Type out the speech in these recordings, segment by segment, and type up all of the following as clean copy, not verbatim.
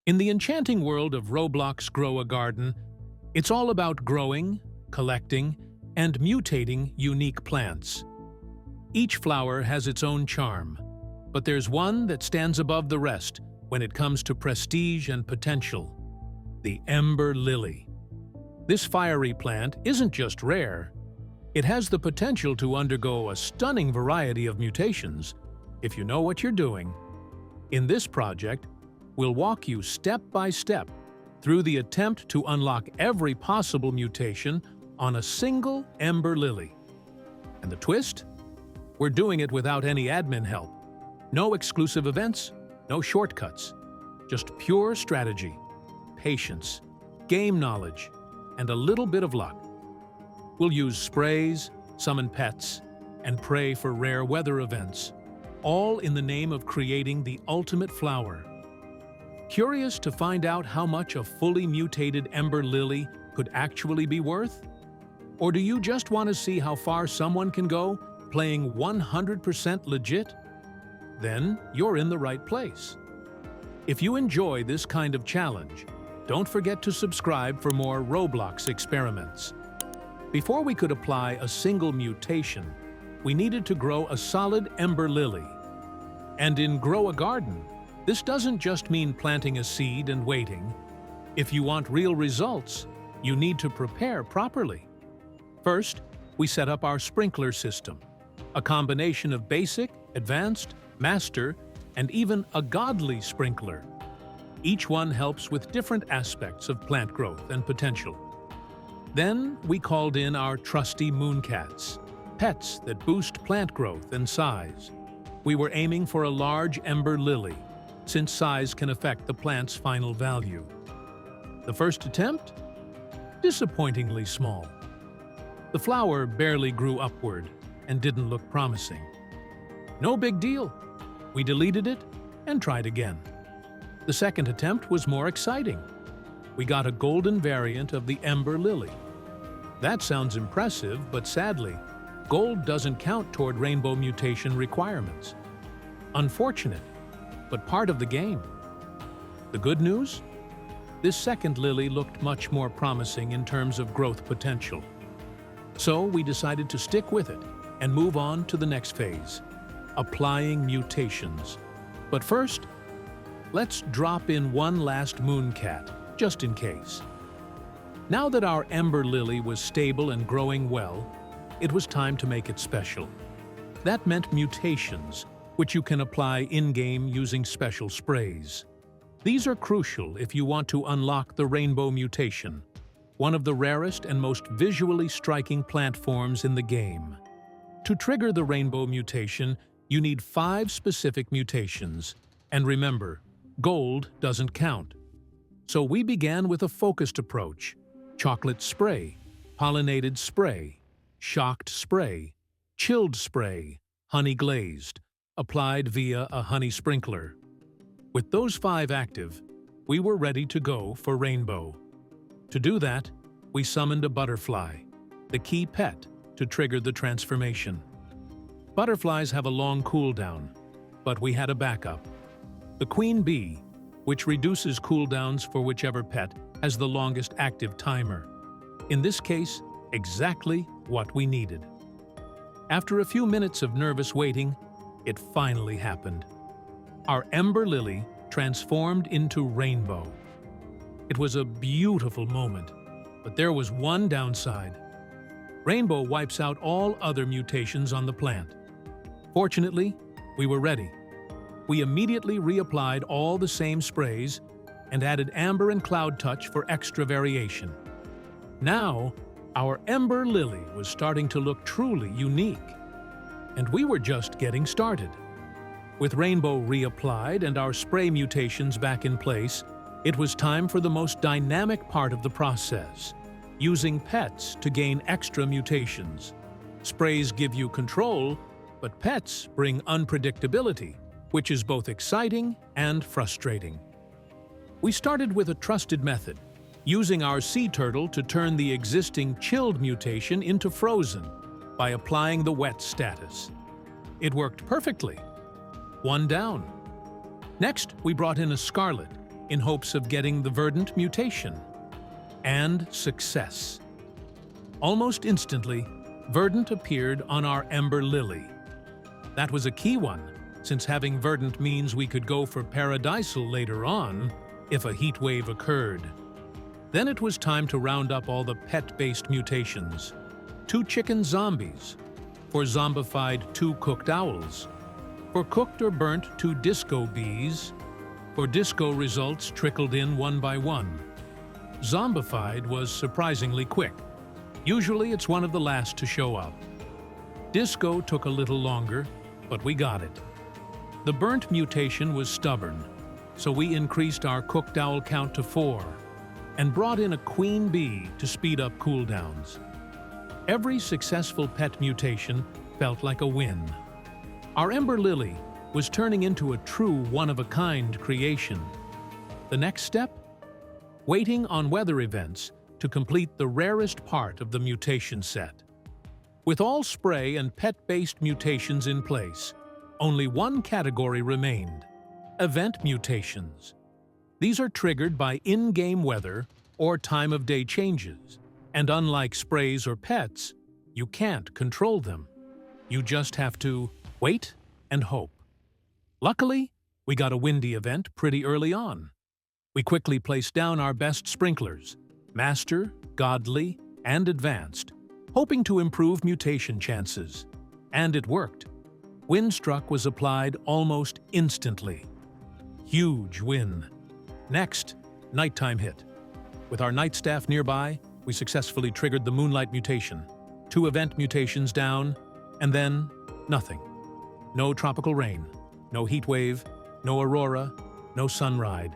In the enchanting world of Roblox Grow a Garden, it's all about growing, collecting, and mutating unique plants. Each flower has its own charm, but there's one that stands above the rest when it comes to prestige and potential: the Ember Lily. This fiery plant isn't just rare, it has the potential to undergo a stunning variety of mutations if you know what you're doing. In this project, we'll walk you step by step through the attempt to unlock every possible mutation on a single Ember Lily. And the twist? We're doing it without any admin help. No exclusive events, no shortcuts. Just pure strategy, patience, game knowledge, and a little bit of luck. We'll use sprays, summon pets, and pray for rare weather events, all in the name of creating the ultimate flower. Curious to find out how much a fully mutated Ember Lily could actually be worth? Or do you just want to see how far someone can go playing 100% legit? Then you're in the right place. If you enjoy this kind of challenge, don't forget to subscribe for more Roblox experiments. Before we could apply a single mutation, we needed to grow a solid Ember Lily. And in Grow a Garden, this doesn't just mean planting a seed and waiting. If you want real results, you need to prepare properly. First, we set up our sprinkler system, a combination of basic, advanced, master, and even a godly sprinkler. Each one helps with different aspects of plant growth and potential. Then we called in our trusty mooncats, pets that boost plant growth and size. We were aiming for a large Ember Lily, since size can affect the plant's final value. The first attempt? Disappointingly small. The flower barely grew upward and didn't look promising. No big deal. We deleted it and tried again. The second attempt was more exciting. We got a golden variant of the Ember Lily. That sounds impressive, but sadly, gold doesn't count toward rainbow mutation requirements. Unfortunate, but part of the game. The good news? This second lily looked much more promising in terms of growth potential. So we decided to stick with it and move on to the next phase, applying mutations. But first, let's drop in one last mooncat, just in case. Now that our Ember Lily was stable and growing well, it was time to make it special. That meant mutations, which you can apply in-game using special sprays. These are crucial if you want to unlock the rainbow mutation, one of the rarest and most visually striking plant forms in the game. To trigger the rainbow mutation, you need 5 specific mutations. And remember, gold doesn't count. So we began with a focused approach: chocolate spray, pollinated spray, shocked spray, chilled spray, honey glazed, applied via a honey sprinkler. With those 5 active, we were ready to go for rainbow. To do that, we summoned a butterfly, the key pet, to trigger the transformation. Butterflies have a long cooldown, but we had a backup: the queen bee, which reduces cooldowns for whichever pet has the longest active timer. In this case, exactly what we needed. After a few minutes of nervous waiting, it finally happened. Our Ember Lily transformed into rainbow. It was a beautiful moment, but there was one downside. Rainbow wipes out all other mutations on the plant. Fortunately, we were ready. We immediately reapplied all the same sprays and added amber and cloud touch for extra variation. Now, our Ember Lily was starting to look truly unique. And we were just getting started. With rainbow reapplied and our spray mutations back in place, it was time for the most dynamic part of the process: using pets to gain extra mutations. Sprays give you control, but pets bring unpredictability, which is both exciting and frustrating. We started with a trusted method, using our sea turtle to turn the existing chilled mutation into frozen by applying the wet status. It worked perfectly. One down. Next, we brought in a scarlet, in hopes of getting the Verdant mutation. And success. Almost instantly, Verdant appeared on our Ember Lily. That was a key one, since having Verdant means we could go for paradisal later on if a heat wave occurred. Then it was time to round up all the pet-based mutations. 2 chicken zombies. For zombified, 2 cooked owls. For cooked or burnt, 2 disco bees. For disco, results trickled in one by one. Zombified was surprisingly quick. Usually it's one of the last to show up. Disco took a little longer, but we got it. The burnt mutation was stubborn, so we increased our cooked owl count to 4 and brought in a queen bee to speed up cooldowns. Every successful pet mutation felt like a win. Our Ember Lily was turning into a true one-of-a-kind creation. The next step? Waiting on weather events to complete the rarest part of the mutation set. With all spray and pet-based mutations in place, only one category remained: event mutations. These are triggered by in-game weather or time of day changes, and unlike sprays or pets, you can't control them. You just have to wait and hope. Luckily, we got a windy event pretty early on. We quickly placed down our best sprinklers, Master, Godly, and Advanced, hoping to improve mutation chances. And it worked. Windstruck was applied almost instantly. Huge win. Next, nighttime hit. With our night staff nearby, we successfully triggered the Moonlight mutation. 2 event mutations down, and then nothing. No tropical rain, no heat wave, no aurora, no sunride.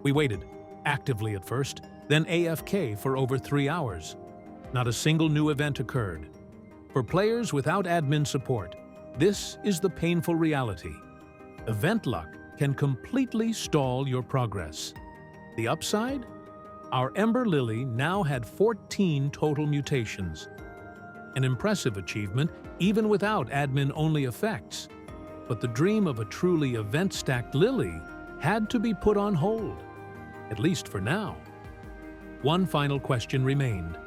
We waited, actively at first, then AFK for over 3 hours. Not a single new event occurred. For players without admin support, this is the painful reality. Event luck can completely stall your progress. The upside? Our Ember Lily now had 14 total mutations. An impressive achievement even without admin-only effects. But the dream of a truly event-stacked Lily had to be put on hold, at least for now. One final question remained.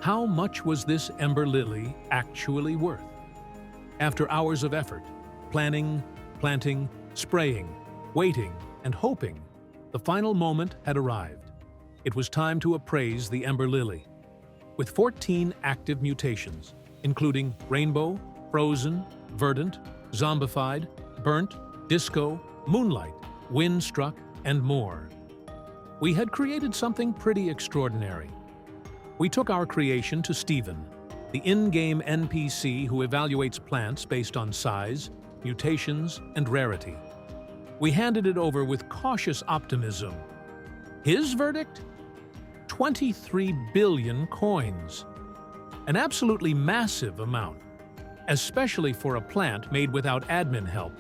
How much was this Ember Lily actually worth? After hours of effort, planning, planting, spraying, waiting, and hoping, the final moment had arrived. It was time to appraise the Ember Lily. With 14 active mutations, including Rainbow, Frozen, Verdant, Zombified, Burnt, Disco, Moonlight, Windstruck, and more, we had created something pretty extraordinary. We took our creation to Steven, the in-game NPC who evaluates plants based on size, mutations, and rarity. We handed it over with cautious optimism. His verdict? 23 billion coins. An absolutely massive amount, especially for a plant made without admin help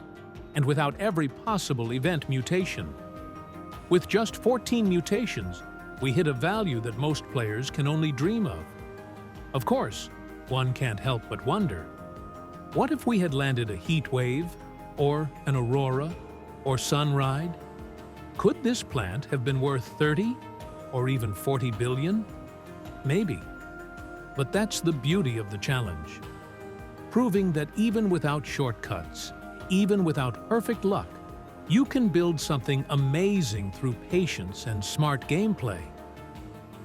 and without every possible event mutation. With just 14 mutations, we hit a value that most players can only dream of. Of course, one can't help but wonder, what if we had landed a heat wave, or an aurora, or sunride? Could this plant have been worth 30 or even 40 billion? Maybe. But that's the beauty of the challenge. Proving that even without shortcuts, even without perfect luck, you can build something amazing through patience and smart gameplay.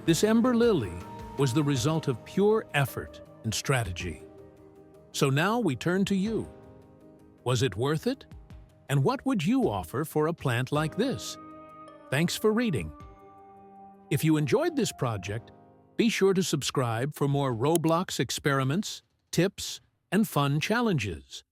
This Ember Lily was the result of pure effort and strategy. So now we turn to you. Was it worth it? And what would you offer for a plant like this? Thanks for reading. If you enjoyed this project, be sure to subscribe for more Roblox experiments, tips, and fun challenges.